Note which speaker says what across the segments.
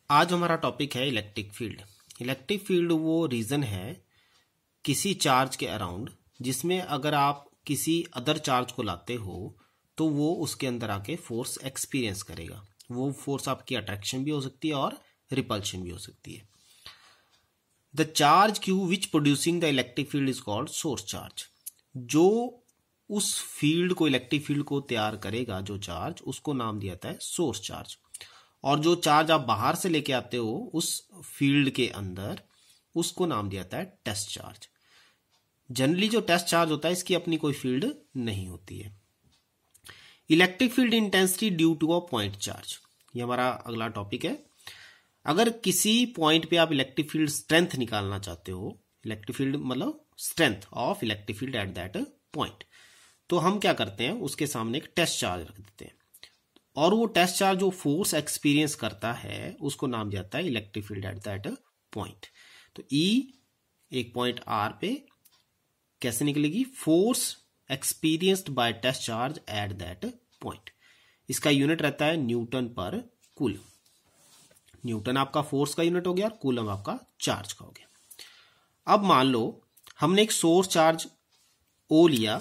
Speaker 1: आज हमारा टॉपिक है इलेक्ट्रिक फील्ड। इलेक्ट्रिक फील्ड वो रीजन है किसी चार्ज के अराउंड जिसमें अगर आप किसी अदर चार्ज को लाते हो तो वो उसके अंदर आके फोर्स एक्सपीरियंस करेगा। वो फोर्स आपकी अट्रैक्शन भी हो सकती है और रिपल्शन भी हो सकती है। The charge Q which producing the electric field is called source charge. जो उस फील्ड को, इलेक्ट्रिक फील्ड को तैयार करेगा, जो चार्ज, उसको नाम दिया जाता है सोर्स चार्ज। और जो चार्ज आप बाहर से लेके आते हो उस फील्ड के अंदर, उसको नाम दिया जाता है टेस्ट चार्ज। जनरली जो टेस्ट चार्ज होता है इसकी अपनी कोई फील्ड नहीं होती है। Electric field intensity due to a point charge, ये हमारा अगला टॉपिक है। अगर किसी पॉइंट पे आप इलेक्ट्रिक फील्ड स्ट्रेंथ निकालना चाहते हो, इलेक्ट्रिक फील्ड मतलब strength of electric field at that point, तो हम क्या करते हैं, उसके सामने एक टेस्ट चार्ज रख देते हैं और वो टेस्ट चार्ज जो फोर्स एक्सपीरियंस करता है उसको नाम दिया जाता है electric field at that point. तो E एक पॉइंट R पे कैसे निकलेगी, force experienced by test charge at that point. इसका यूनिट रहता है न्यूटन पर कूलम। न्यूटन आपका फोर्स का यूनिट हो गया और कूलम आपका चार्ज का हो गया। अब मान लो हमने एक सोर्स चार्ज O लिया,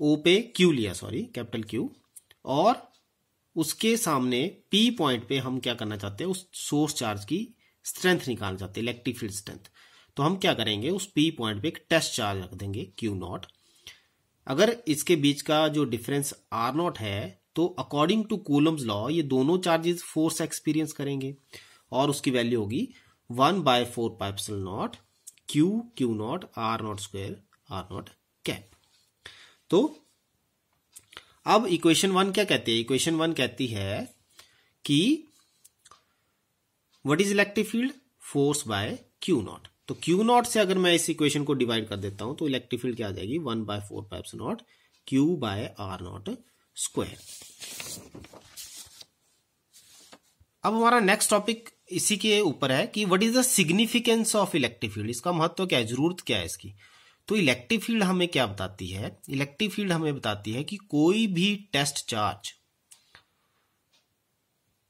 Speaker 1: O पे Q लिया, सॉरी कैपिटल Q, और उसके सामने P पॉइंट पे हम क्या करना चाहते हैं, उस सोर्स चार्ज की स्ट्रेंथ निकालना चाहते हैं, इलेक्ट्रिक फील्ड स्ट्रेंथ। तो हम क्या करेंगे, उस P पॉइंट पे एक टेस्ट चार्ज रख देंगे Q0। अगर इसके बीच का जो डिफरेंस R0 है तो अकॉर्डिंग टू कूलम्स लॉ ये दोनों चार्जेस फोर्स एक्सपीरियंस करेंगे और उसकी वैल्यू होगी 1/4πε0 Q0 R0 square R0 cap. तो अब इक्वेशन 1 क्या कहती है, इक्वेशन 1 कहती है कि what is electric field, force by Q0। तो Q0 से अगर मैं इस इक्वेशन को डिवाइड कर देता हूं तो इलेक्ट्रिक फील्ड क्या आ जाएगी, 1/4πε0 Q/R0 स्क्वायर। अब हमारा नेक्स्ट टॉपिक इसी के ऊपर है कि what is the significance of electric field, इसका महत्व क्या है, जरूरत क्या है इसकी। तो इलेक्ट्रिक फील्ड हमें क्या बताती है, इलेक्ट्रिक फील्ड हमें बताती है कि कोई भी टेस्ट चार्ज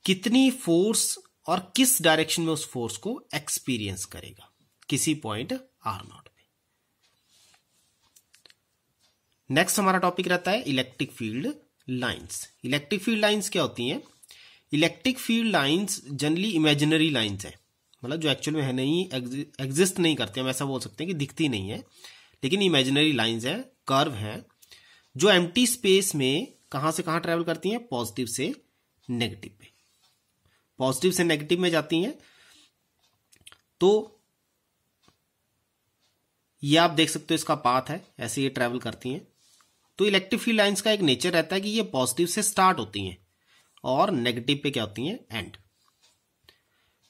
Speaker 1: कितनी फोर्स और किस डायरेक्शन में उस फोर्स को एक्सपीरियंस करेगा किसी पॉइंट R0 पे। नेक्स्ट हमारा टॉपिक रहता है electric field lines. Electric field lines क्या होती हैं, electric field lines generally imaginary lines है, मतलब जो एक्चुअल में है नहीं, एग्जिस्ट नहीं करते, हम ऐसा बोल सकते हैं कि दिखती नहीं है, लेकिन इमेजिनरी लाइंस है, कर्व है, जो एम्प्टी स्पेस में कहां से कहां ट्रेवल करती हैं, पॉजिटिव से नेगेटिव पे, पॉजिटिव से नेगेटिव में जाती हैं। तो ये आप देख सकते हो इसका पाथ है, ऐसे ये ट्रेवल करती हैं। तो इलेक्ट्रिक फील्ड लाइंस का एक नेचर रहता है कि ये पॉजिटिव से स्टार्ट होती हैं और नेगेटिव पे क्या होती हैं, एंड।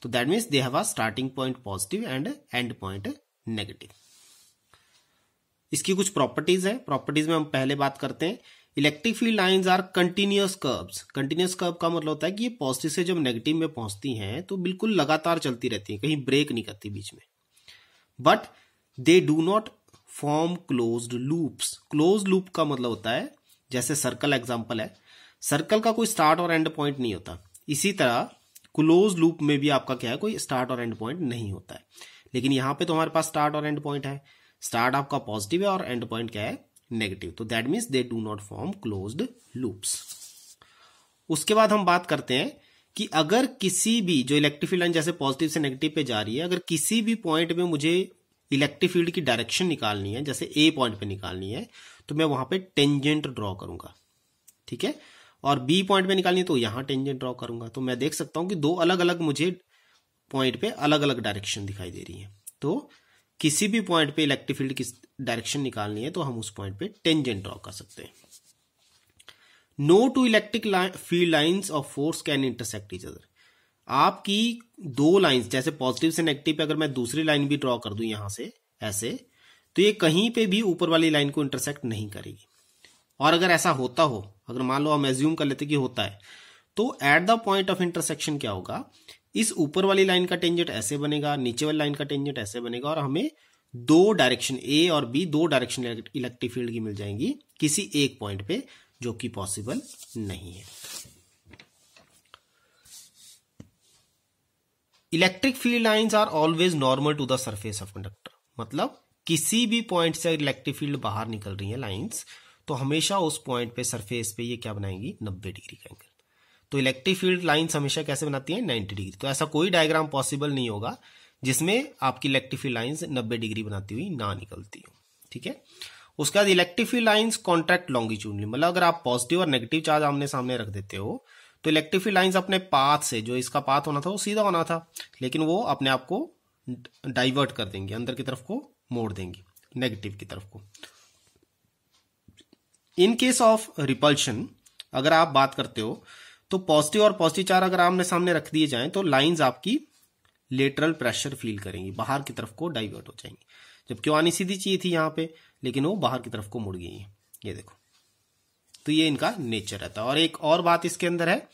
Speaker 1: तो that means they have a starting point positive and and point negative. इसकी कुछ प्रॉपर्टीज है, प्रॉपर्टीज में हम पहले बात करते हैं। Electric field lines are continuous curves. Continuous curve का मतलब होता है कि ये पॉजिटिव से जब नेगेटिव में पहुंचती हैं तो बिल्कुल लगातार चलती रहती हैं, कहीं ब्रेक नहीं करती बीच में। But they do not form closed loops. Closed loop का मतलब होता है, जैसे सर्कल एग्जांपल है, सर्कल का कोई स्टार्ट और एंड पॉइंट नहीं होता, इसी तरह क्लोज लूप में भी आपका क्या है, कोई स्टार्ट और एंड पॉइंट नहीं होता है। लेकिन यहां पे तो हमारे पास स्टार्ट और एंड पॉइंट है, स्टार्ट आपका पॉजिटिव है और एंड पॉइंट क्या है, नेगेटिव। तो that means they do not form closed loops. उसके बाद हम बात करते हैं कि अगर किसी भी, जो इलेक्ट्रिक फील्ड लाइन जैसे पॉजिटिव से नेगेटिव पे जा रही है, अगर किसी भी पॉइंट में मुझे इलेक्ट्रिक फील्ड की डायरेक्शन निकालनी है, जैसे ए पॉइंट पे निकालनी है, तो मैं वहां पे टेंजेंट ड्रॉ करूंगा, ठीक है, और बी पॉइंट पे निकालनी है तो यहां टेंजेंट ड्रॉ करूंगा। तो मैं देख सकता हूं कि दो अलग अलग मुझे पॉइंट पे अलग अलग डायरेक्शन दिखाई दे रही है। तो किसी भी पॉइंट पे इलेक्ट्रिक फील्ड की डायरेक्शन निकालनी है तो हम उस पॉइंट पे टेंजेंट ड्रॉ कर सकते हैं। No two electric field lines of force can intersect each other. आपकी दो लाइंस, जैसे पॉजिटिव से नेगेटिव पे अगर मैं दूसरी लाइन भी ड्रॉ कर दूं यहां से ऐसे, तो ये कहीं पे भी ऊपर वाली लाइन को इंटरसेक्ट नहीं करेगी। और अगर ऐसा होता हो, अगर मान लो हम एज्यूम कर लेते कि होता है, तो at the point of intersection क्या होगा, इस ऊपर वाली लाइन का टेंजेंट ऐसे बनेगा, नीचे वाली लाइन का टेंजेंट ऐसे बनेगा, और हमें दो डायरेक्शन ए और बी, दो डायरेक्शन इलेक्ट्रिक फील्ड की मिल जाएंगी किसी एक पॉइंट पे, जो कि पॉसिबल नहीं है। Electric field lines are always normal to the surface of conductor, मतलब किसी भी पॉइंट से इलेक्ट्रिक फील्ड बाहर निकल रही है लाइंस, तो हमेशा उस पॉइंट पे सरफेस पे ये क्या बनाएंगी, 90 डिग्री का एंगल। तो इलेक्ट्रिक फील्ड लाइंस हमेशा कैसे बनाती है, 90 डिग्री। तो ऐसा कोई डायग्राम पॉसिबल नहीं होगा जिसमें आपकी इलेक्ट्रिक फील्ड लाइंस 90 डिग्री बनाती हुई ना निकलती हो, ठीक है। उसके बाद electric field lines contract longitudinally, मतलब अगर आप पॉजिटिव और नेगेटिव चार्ज आमने सामने रख देते हो तो इलेक्ट्रिक फील्ड लाइंस अपने पाथ से, जो इसका पाथ होना था वो सीधा होना था, लेकिन वो अपने आप को डाइवर्ट कर देंगे, अंदर की तरफ को मोड़ देंगे, नेगेटिव की तरफ को। इन केस ऑफ रिपल्शन अगर आप बात करते हो तो पॉजिटिव और पॉजिटिव चार्ज अगर आमने सामने रख दिए जाएं तो लाइंस आपकी लेटरल प्रेशर फील करेंगी, बाहर की तरफ को डाइवर्ट हो जाएंगी, जबकि आनी सीधी चाहिए थी यहाँ पे, लेकिन वो बाहर की तरफ को मुड़ गई है, ये देखो। तो ये इनका नेचर रहता है। और एक और बात इसके अंदर है,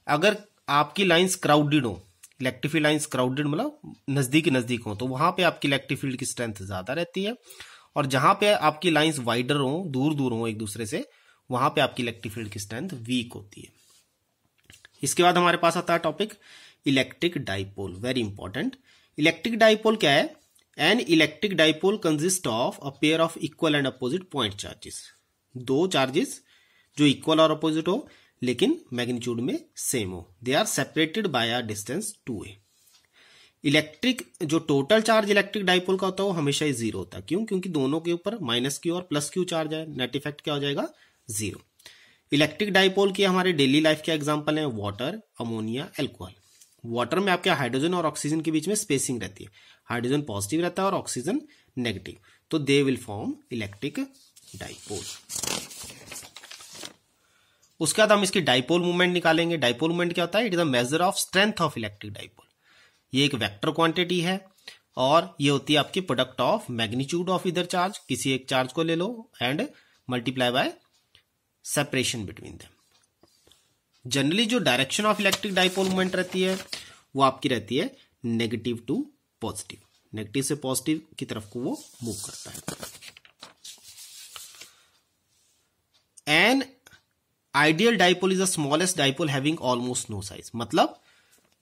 Speaker 1: अगर आपकी लाइंस क्राउडेड हो, इलेक्ट्रिक फील्ड लाइंस क्राउडेड मतलब नजदीक हो, तो वहां पे आपकी इलेक्ट्रिक फील्ड की स्ट्रेंथ ज्यादा रहती है, और जहां पे आपकी लाइंस वाइडर हो, दूर हो एक दूसरे से, वहां पे आपकी इलेक्ट्रिक फील्ड की स्ट्रेंथ वीक होती है। इसके बाद हमारे पास आता है topic electric dipole, very important. Electric dipole क्या है, an electric dipole consist of a pair of equal and opposite point charges, दो चार्जेस जो इक्वल और अपोजिट हो लेकिन मैग्नीट्यूड में सेम हो, they are separated by a distance 2a। Electric जो टोटल चार्ज इलेक्ट्रिक डाइपोल का होता है वो हमेशा ही जीरो होता है, क्यों, क्योंकि दोनों के ऊपर -q और +q चार्ज है, नेट इफेक्ट क्या हो जाएगा, जीरो। इलेक्ट्रिक डाइपोल की हमारे डेली लाइफ के एग्जांपल हैं वाटर, अमोनिया, एल्कोहल। वाटर में आपके हाइड्रोजन और ऑक्सीजन के बीच में स्पेसिंग रहती है, हाइड्रोजन पॉजिटिव रहता है और ऑक्सीजन नेगेटिव, तो they will form electric dipole. उसके बाद हम इसकी डाइपोल मूवमेंट निकालेंगे। डाइपोल मूवमेंट क्या होता है, it is a measure of strength of electric dipole. ये एक वेक्टर क्वांटिटी है और ये होती है आपकी प्रोडक्ट ऑफ मैग्नीट्यूड ऑफ इधर चार्ज, किसी एक चार्ज को ले लो and multiply by separation between them. Generally जो direction of electric dipole movement रहती है वो आपकी रहती है नेगेटिव टू पॉजिटिव, नेगेटिव से पॉजिटिव की तरफ को वो मूव करता है। An ideal dipole is the smallest dipole having almost no size, मतलब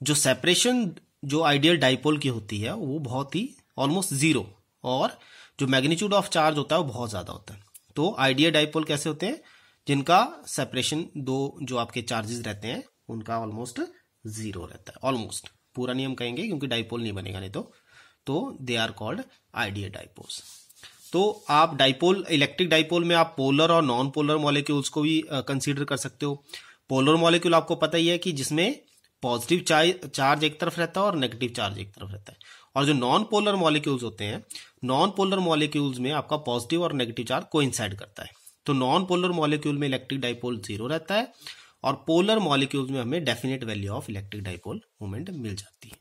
Speaker 1: जो सेपरेशन जो आइडियल डाइपोल की होती है वो बहुत ही ऑलमोस्ट जीरो, और जो मैग्नीट्यूड ऑफ चार्ज होता है वो बहुत ज्यादा होता है। तो आइडियल डाइपोल कैसे होते हैं, जिनका सेपरेशन दो जो आपके चार्जेस रहते हैं उनका ऑलमोस्ट जीरो रहता है, ऑलमोस्ट, पूरा नहीं हम कहेंगे क्योंकि डाइपोल नहीं बनेगा नहीं तो they are called ideal dipoles. तो आप डाइपोल, इलेक्ट्रिक डाइपोल में आप पोलर और नॉन पोलर मॉलिक्यूल्स को भी कंसीडर कर सकते हो। पोलर मॉलिक्यूल आपको पता ही है कि जिसमें पॉजिटिव चार्ज एक तरफ रहता है और नेगेटिव चार्ज एक तरफ रहता है, और जो नॉन पोलर मॉलिक्यूल्स होते हैं, नॉन पोलर मॉलिक्यूल्स में आपका पॉजिटिव और नेगेटिव चार्ज कोइंसाइड करता है। तो नॉन पोलर मॉलिक्यूल में इलेक्ट्रिक डाइपोल जीरो रहता है और पोलर मॉलिक्यूल्स में हमें definite value of electric dipole moment मिल जाती है।